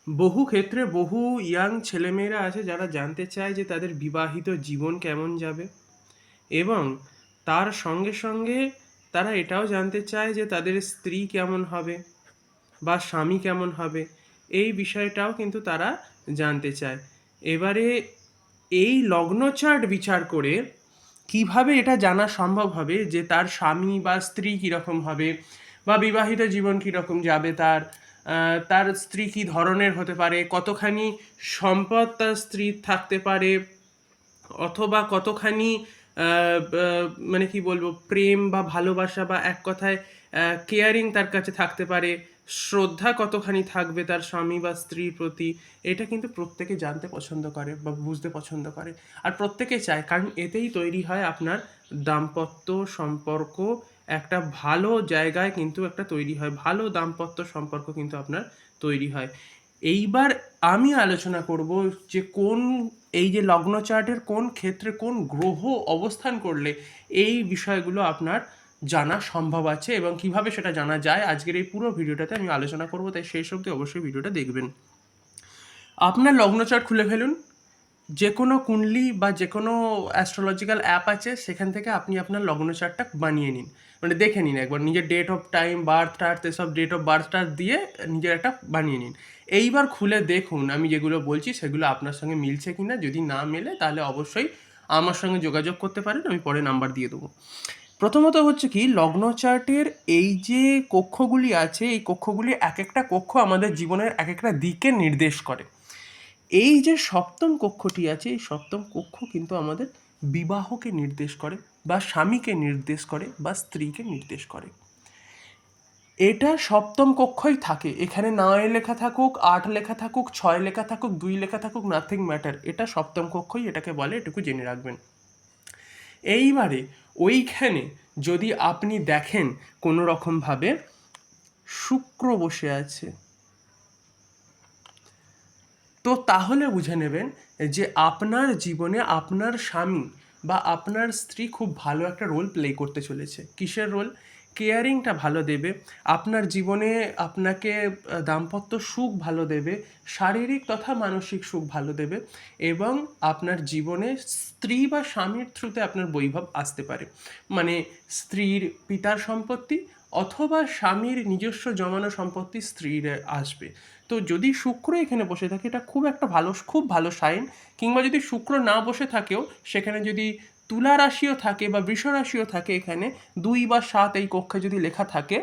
বহু ক্ষেত্রে বহু ইয়াং ছেলেমেয়েরা আছে যারা জানতে চায় যে তাদের বিবাহিত জীবন কেমন যাবে, এবং তার সঙ্গে সঙ্গে তারা এটাও জানতে চায় যে তাদের স্ত্রী কেমন হবে বা স্বামী কেমন হবে। এই বিষয়টাও কিন্তু তারা জানতে চায়। এবারে এই লগ্ন চার্ট বিচার করে কিভাবে এটা জানা সম্ভব হবে যে তার স্বামী বা স্ত্রী কীরকম হবে, বা বিবাহিত জীবন কীরকম যাবে তার, তার স্ত্রী কী ধরনের হতে পারে, কতখানি সম্পদ তার স্ত্রীর থাকতে পারে, অথবা কতখানি মানে কি বলবো, প্রেম বা ভালোবাসা বা এক কথায় কেয়ারিং তার কাছে থাকতে পারে, শ্রদ্ধা কতখানি থাকবে তার স্বামী বা স্ত্রীর প্রতি। এটা কিন্তু প্রত্যেকে জানতে পছন্দ করে বা বুঝতে পছন্দ করে, আর প্রত্যেকে চায়, কারণ এতেই তৈরি হয় আপনার দাম্পত্য সম্পর্ক। একটা ভালো জায়গায় কিন্তু একটা তৈরি হয়, ভালো দাম্পত্য সম্পর্ক কিন্তু আপনার তৈরি হয়। এইবার আমি আলোচনা করব যে কোন, এই যে লগ্ন চার্টের কোন ক্ষেত্রে কোন গ্রহ অবস্থান করলে এই বিষয়গুলো আপনার জানা সম্ভব আছে এবং কিভাবে সেটা জানা যায়। আজকের এই পুরো ভিডিওটাতে আমি আলোচনা করব, তাই শেষ অবধি অবশ্যই ভিডিওটা দেখবেন। আপনার লগ্ন চার্ট খুলে ফেলুন, যে কোনো কুণ্ডলি বা যে কোনো অ্যাস্ট্রোলজিক্যাল অ্যাপ আছে সেখান থেকে আপনি আপনার লগ্ন চার্টটা বানিয়ে নিন, মানে দেখে নিন একবার, নিজের ডেট অফ টাইম, বার্থ টার্থ, এসব ডেট অফ বার্থ টার্থ দিয়ে নিজের একটা বানিয়ে নিন। এইবার খুলে দেখুন আমি যেগুলো বলছি সেগুলো আপনার সঙ্গে মিলছে কিনা। যদি না মেলে তাহলে অবশ্যই আমার সঙ্গে যোগাযোগ করতে পারেন, আমি পরে নাম্বার দিয়ে দেবো। প্রথমত হচ্ছে কি, লগ্ন চার্টের এই যে কক্ষগুলি আছে, এই কক্ষগুলি এক একটা কক্ষ আমাদের জীবনের এক একটা দিকে নির্দেশ করে। এই যে সপ্তম কক্ষটি আছে, এই সপ্তম কক্ষ কিন্তু আমাদের বিবাহকে নির্দেশ করে, বা স্বামীকে নির্দেশ করে, বা স্ত্রীকে নির্দেশ করে। এটা সপ্তম কক্ষই থাকে, এখানে 9 লেখা থাকুক, 8 লেখা থাকুক, 6 লেখা থাকুক, 2 লেখা থাকুক, নাথিং ম্যাটার, এটা সপ্তম কক্ষই এটাকে বলে, এটুকু জেনে রাখবেন। এইবারে ওইখানে যদি আপনি দেখেন কোনো রকমভাবে শুক্র বসে আছে, তো তাহলে বুঝে নেবেন যে আপনার জীবনে আপনার স্বামী বা আপনার স্ত্রী খুব ভালো একটা রোল প্লে করতে চলেছে। কিসের রোল? কেয়ারিংটা ভালো দেবে আপনার জীবনে, আপনাকে দাম্পত্য সুখ ভালো দেবে, শারীরিক তথা মানসিক সুখ ভালো দেবে, এবং আপনার জীবনে স্ত্রী বা স্বামীর থ্রুতে আপনার বৈভব আসতে পারে। মানে স্ত্রীর পিতার সম্পত্তি অথবা স্বামীর নিজস্ব জমানো সম্পত্তি স্ত্রীর আসবে। তো যদি শুক্র এখানে বসে থাকে, এটা খুব একটা ভালো, খুব ভালো সাইন। কিংবা যদি শুক্র না বসে থাকেও, সেখানে যদি তুলা রাশিও থাকে বা বৃষ রাশিও থাকে, এখানে 2 বা 7 এই কক্ষে যদি লেখা থাকে,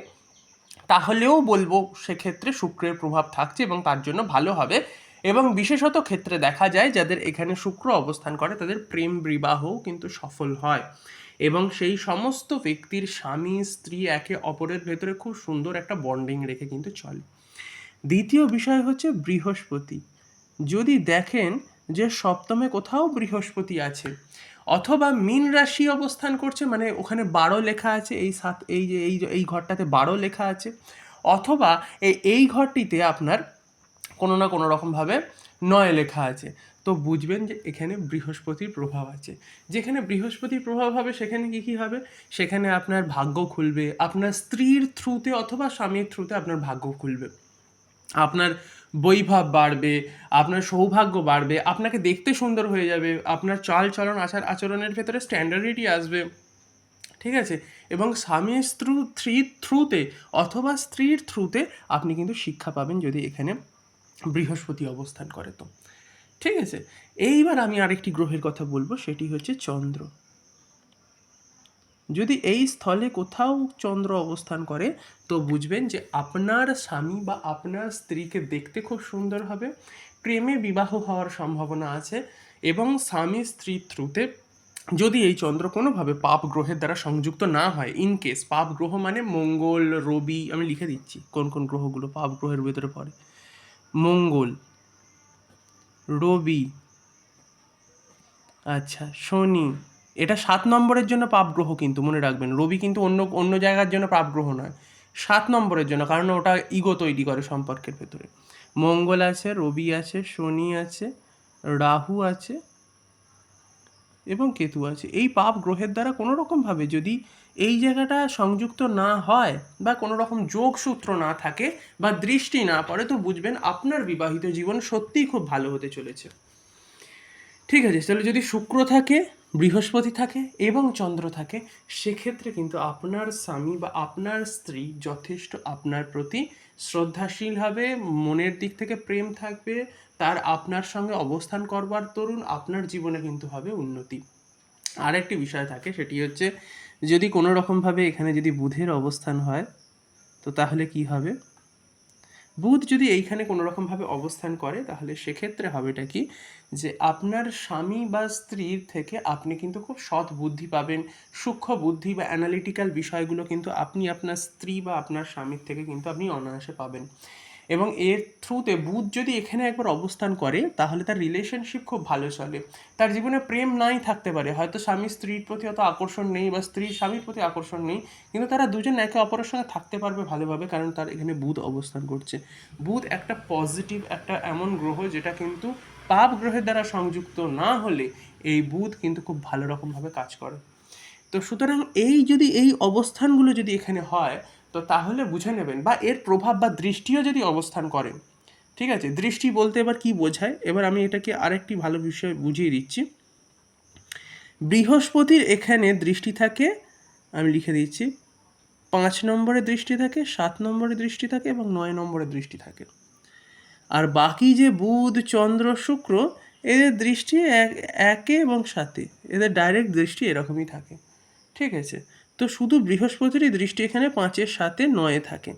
তাহলেও বলবো সেক্ষেত্রে শুক্রের প্রভাব থাকছে এবং তার জন্য ভালো হবে। এবং বিশেষত ক্ষেত্রে দেখা যায় যাদের এখানে শুক্র অবস্থান করে তাদের প্রেম বিবাহও কিন্তু সফল হয়, এবং সেই সমস্ত ব্যক্তির স্বামী স্ত্রী একে অপরের ভেতরে খুব সুন্দর একটা বন্ডিং রেখে কিন্তু চলে। দ্বিতীয় বিষয় হচ্ছে বৃহস্পতি। যদি দেখেন যে সপ্তমে কোথাও বৃহস্পতি আছে, অথবা মীন রাশি অবস্থান করছে, মানে ওখানে 12 লেখা আছে, এই সাত, এই যে এই ঘরটাতে 12 লেখা আছে, অথবা এই ঘরটিতে আপনার কোনো না কোনো রকমভাবে 9 লেখা আছে, তো বুঝবেন যে এখানে বৃহস্পতির প্রভাব আছে। যেখানে বৃহস্পতির প্রভাব হবে সেখানে কী কী হবে? সেখানে আপনার ভাগ্য খুলবে, আপনার স্ত্রীর থ্রুতে অথবা স্বামীর থ্রুতে আপনার ভাগ্য খুলবে, আপনার বৈভব বাড়বে, আপনার সৌভাগ্য বাড়বে, আপনাকে দেখতে সুন্দর হয়ে যাবে, আপনার চাল চলন আচার আচরণের ভেতরে স্ট্যান্ডার্ডিটি আসবে, ঠিক আছে? এবং স্বামীর স্ত্রীর থ্রুতে অথবা স্ত্রীর থ্রুতে আপনি কিন্তু শিক্ষা পাবেন যদি এখানে বৃহস্পতি অবস্থান করে, তো ঠিক আছে। এইবার আমি আরেকটি গ্রহের কথা বলবো, সেটি হচ্ছে চন্দ্র। যদি এই স্থলে কোথাও চন্দ্র অবস্থান করে, তো বুঝবেন যে আপনার স্বামী বা আপনার স্ত্রীকে দেখতে খুব সুন্দর হবে, প্রেমে বিবাহ হওয়ার সম্ভাবনা আছে, এবং স্বামী স্ত্রীর থ্রুতে যদি এই চন্দ্র কোনোভাবে পাপ গ্রহের দ্বারা সংযুক্ত না হয়, ইনকেস পাপ গ্রহ মানে মঙ্গল, রবি, আমি লিখে দিচ্ছি কোন কোন গ্রহগুলো পাপ গ্রহের ভেতরে পড়ে: মঙ্গল, রবি, আচ্ছা, শনি, এটা 7 নম্বরের জন্য পাপ গ্রহ, কিন্তু মনে রাখবেন রবি কিন্তু অন্য অন্য জায়গার জন্য পাপ গ্রহ নয়, 7 নম্বরের জন্য, কারণ ওটা ইগো তৈরি করে সম্পর্কের ভেতরে। মঙ্গল আছে, রবি আছে, শনি আছে, রাহু আছে, এবং কেতু আছে। এই পাপ গ্রহের দ্বারা কোনো রকমভাবে যদি এই জায়গাটা সংযুক্ত না হয় বা কোনো রকম যোগসূত্র না থাকে বা দৃষ্টি না পড়ে, তো বুঝবেন আপনার বিবাহিত জীবন সত্যিই খুব ভালো হতে চলেছে। ঠিক আছে, তাহলে যদি শুক্র থাকে, বৃহস্পতি থাকে এবং চন্দ্র থাকে, সেক্ষেত্রে কিন্তু আপনার স্বামী বা আপনার স্ত্রী যথেষ্ট আপনার প্রতি শ্রদ্ধাশীল হবে, মনের দিক থেকে প্রেম থাকবে, তার আপনার সঙ্গে অবস্থান করবার দরুন আপনার জীবনে কিন্তু হবে উন্নতি। আর একটি বিষয় থাকে, সেটি হচ্ছে যদি কোনো রকমভাবে এখানে যদি বুধের অবস্থান হয়, তো তাহলে কি হবে? বুধ যদি এইখানে কোনো রকমভাবে অবস্থান করে, তাহলে সেক্ষেত্রে হবেটা কি, যে আপনার স্বামী বা স্ত্রীর থেকে আপনি কিন্তু খুব সৎ বুদ্ধি পাবেন, সূক্ষ্ম বুদ্ধি বা অ্যানালিটিক্যাল বিষয়গুলো কিন্তু আপনি আপনার স্ত্রী বা আপনার স্বামীর থেকে কিন্তু আপনি অনায়াসে পাবেন। এবং এর থ্রুতে বুধ যদি এখানে একবার অবস্থান করে, তাহলে তার রিলেশনশিপ খুব ভালো চলে। তার জীবনে প্রেম নাই থাকতে পারে, হয়তো স্বামী স্ত্রীর প্রতি অত আকর্ষণ নেই বা স্ত্রীর স্বামীর প্রতি আকর্ষণ নেই, কিন্তু তারা দুজন একে অপরের সঙ্গে থাকতে পারবে ভালোভাবে, কারণ তার এখানে বুধ অবস্থান করছে। বুধ একটা পজিটিভ একটা এমন গ্রহ যেটা কিন্তু পাপ গ্রহের দ্বারা সংযুক্ত না হলে এই বুধ কিন্তু খুব ভালো রকমভাবে কাজ করে। তো সুতরাং এই যদি এই অবস্থানগুলো যদি এখানে হয়, তো তাহলে বুঝে নেবেন, বা এর প্রভাব বা দৃষ্টিও যদি অবস্থান করে, ঠিক আছে, দৃষ্টি বলতে এবার কি বোঝায়, এবার আমি এটাকে আরেকটি ভালো বিষয় বুঝিয়ে দিচ্ছি। বৃহস্পতির এখানে দৃষ্টি থাকে, আমি লিখে দিচ্ছি, 5 নম্বরে দৃষ্টি থাকে, 7 নম্বরে দৃষ্টি থাকে এবং 9 নম্বরে দৃষ্টি থাকে। আর বাকি যে বুধ, চন্দ্র, শুক্র, এদের দৃষ্টি একে এবং 7-এ, এদের ডাইরেক্ট দৃষ্টি এরকমই থাকে। ঠিক আছে, তো শুধু বৃহস্পতিরই দৃষ্টি এখানে 5-এর 7-এ 9-এ থাকে।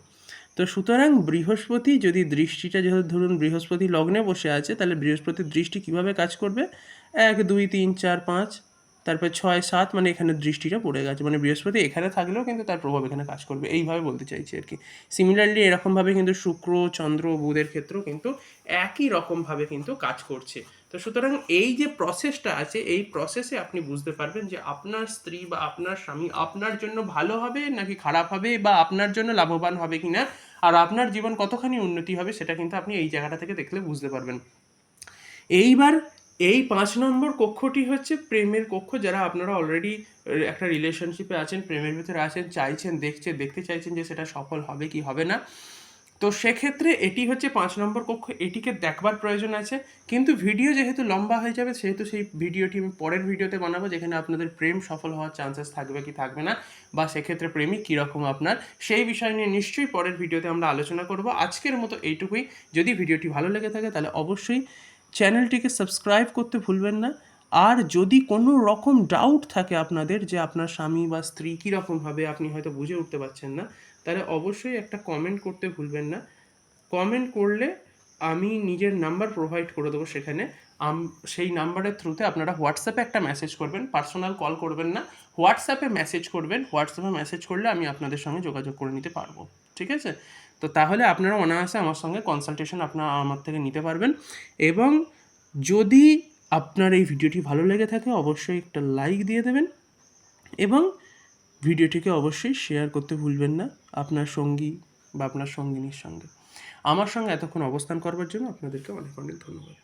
তো সুতরাং বৃহস্পতি যদি দৃষ্টিটা, যেহেতু ধরুন বৃহস্পতি লগ্নে বসে আছে, তাহলে বৃহস্পতির দৃষ্টি কিভাবে কাজ করবে, 1 2 3 4 5, তারপর 6 7, মানে এখানে দৃষ্টিটা পড়ে গেছে, মানে বৃহস্পতি এখানে থাকলেও কিন্তু তার প্রভাব এখানে কাজ করবে, এইভাবে বলতে চাইছি আর কি। সিমিলারলি এরকমভাবে কিন্তু শুক্র, চন্দ্র, বুধের ক্ষেত্রেও কিন্তু একই রকমভাবে কিন্তু কাজ করছে। তো সুতরাং এই যে প্রসেসটা আছে, এই প্রসেসে আপনি বুঝতে পারবেন যে আপনার স্ত্রী বা আপনার স্বামী আপনার জন্য ভালো হবে নাকি খারাপ হবে, বা আপনার জন্য লাভবান হবে কিনা, আর আপনার জীবন কতখানি উন্নতি হবে, সেটা কিন্তু আপনি এই জায়গাটা থেকে দেখলে বুঝতে পারবেন। এইবার এই 5 নম্বর কক্ষটি হচ্ছে প্রেমের কক্ষ। যারা আপনারা অলরেডি একটা রিলেশনশিপে আছেন, প্রেমের ভিতরে আছেন, চাইছেন, দেখতে চাইছেন যে সেটা সফল হবে কি হবে না, তো সেক্ষেত্রে এটি হচ্ছে 5 নম্বর কক্ষ, এটিকে দেখবার প্রয়োজন আছে। কিন্তু ভিডিও যেহেতু লম্বা হয়ে যাবে, সেহেতু সেই ভিডিওটি আমি পরের ভিডিওতে বানাবো, যেখানে আপনাদের প্রেম সফল হওয়ার চান্সেস থাকবে কি থাকবে না, বা সেক্ষেত্রে প্রেমিক কীরকম আপনার, সেই বিষয় নিয়ে নিশ্চয়ই পরের ভিডিওতে আমরা আলোচনা করব। আজকের মতো এইটুকুই। যদি ভিডিওটি ভালো লেগে থাকে, তাহলে অবশ্যই চ্যানেলটিকে সাবস্ক্রাইব করতে ভুলবেন না। আর যদি কোনো রকম ডাউট থাকে আপনাদের, যে আপনার স্বামী বা স্ত্রী কীরকমভাবে আপনি হয়তো বুঝে উঠতে পারছেন না, তাহলে অবশ্যই একটা কমেন্ট করতে ভুলবেন না। কমেন্ট করলে আমি নিজের নাম্বার প্রোভাইড করে দেবো সেখানে। সেই নাম্বারের থ্রুতে আপনারা হোয়াটসঅ্যাপে একটা মেসেজ করবেন, পার্সোনাল কল করবেন না, হোয়াটসঅ্যাপে মেসেজ করবেন। হোয়াটসঅ্যাপে মেসেজ করলে আমি আপনাদের সঙ্গে যোগাযোগ করে নিতে পারবো। ঠিক আছে, তো তাহলে আপনারা অনায়াসে আমার সঙ্গে কনসালটেশন আপনারা আমার থেকে নিতে পারবেন। এবং যদি আপনার এই ভিডিওটি ভালো লেগে থাকে, অবশ্যই একটা লাইক দিয়ে দেবেন এবং ভিডিওটিকে অবশ্যই শেয়ার করতে ভুলবেন না আপনার সঙ্গী বা আপনার সঙ্গিনীর সঙ্গে। আমার সঙ্গে এতক্ষণ অবস্থান করবার জন্য আপনাদেরকে অনেক অনেক ধন্যবাদ।